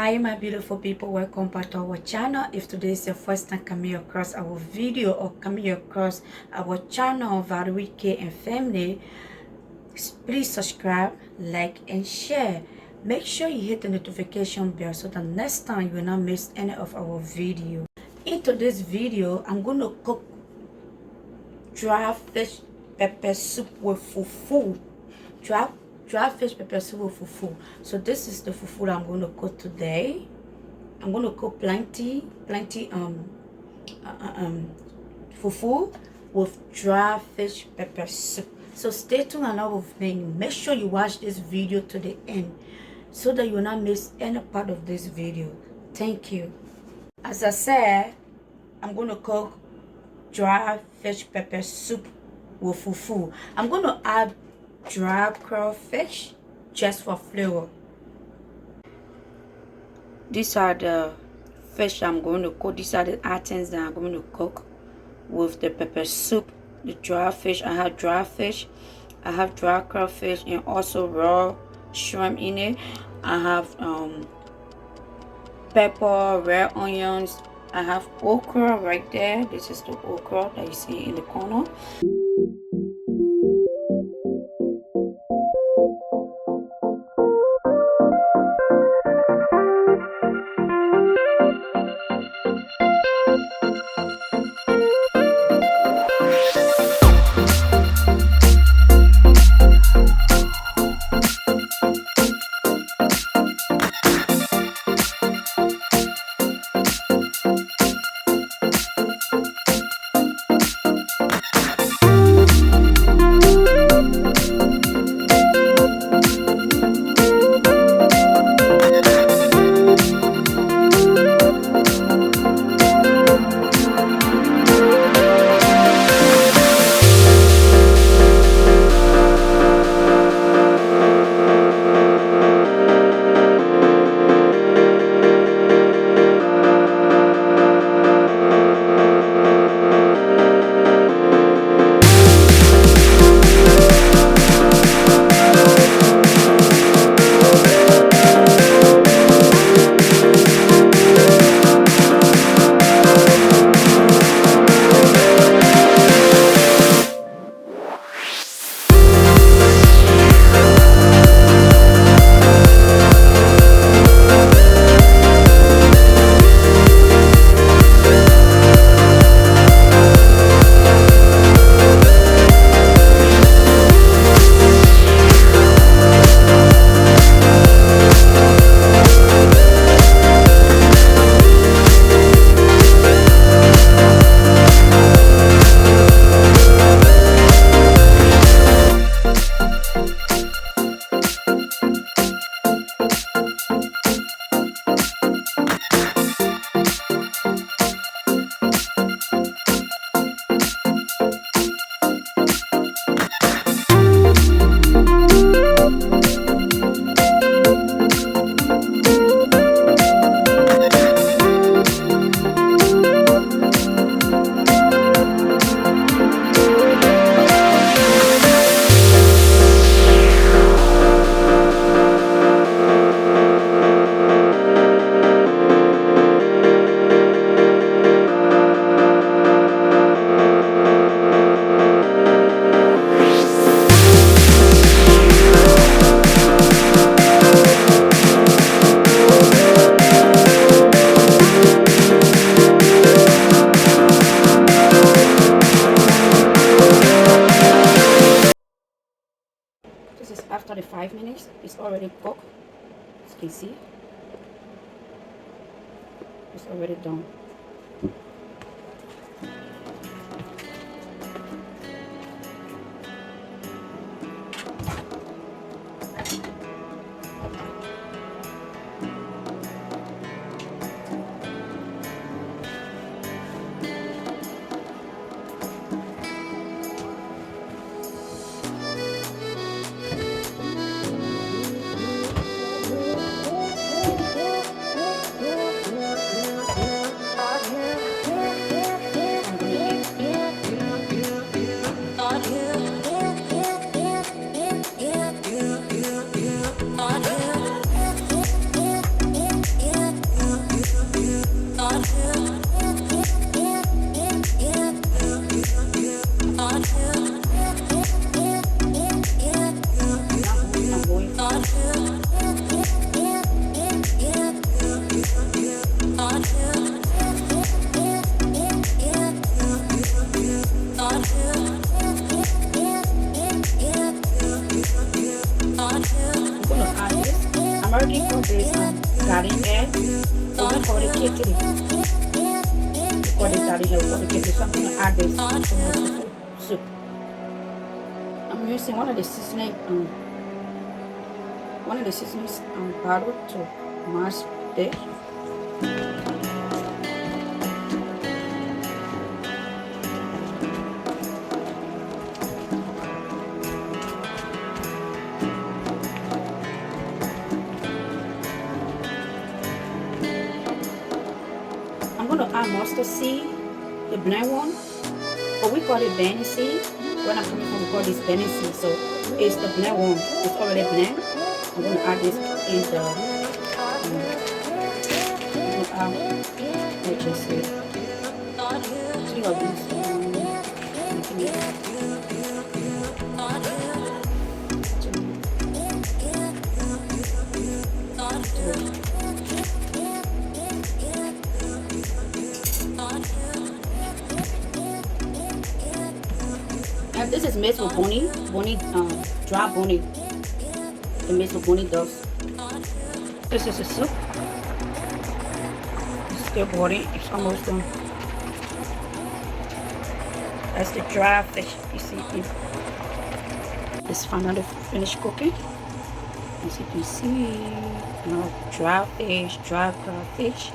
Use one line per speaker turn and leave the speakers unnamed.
Hi my beautiful people, welcome back to our channel. If today is your first time coming across our video or coming across our channel Valoreek and family, please subscribe, like and share. Make sure you hit the notification bell so that next time you will not miss any of our video. In today's video, I'm going to cook dry fish pepper soup with fufu. Dry fish pepper soup with fufu. So this is the fufu that I'm going to cook today. I'm going to cook plenty fufu with dry fish pepper soup. So stay tuned along with me. Make sure you watch this video to the end so that you will not miss any part of this video. Thank you. As I said, I'm going to cook dry fish pepper soup with fufu. I'm going to add dry crawfish just for flavor. These are the fish I'm going to cook. These are the items that I'm going to cook with the pepper soup. The dry fish, I have dry fish, I have dry crawfish, and also raw shrimp in it. I have pepper, red onions. I have okra right there. This is the okra that you see in the corner. This is after the 5 minutes. It's already cooked. As you can see, it's already done. Kitty. For this that is for the kitty. So I'm gonna add this to my soup. I'm using one of the seasonings powder to mash this. I'm going to add mustard seed, the blend one, but we call it Benny seed. When I'm coming from, we call this Benny seed. So it's the blend one. It's already blend. I'm going to add this in the. Let's just see. 3 of these. And this is made with bony, dry bony. It makes with bony dust. This is a soup. It's still boiling. It's almost done. That's the dry fish. You see it. It's finally finished cooking. As you can see, dry fish, dry fish.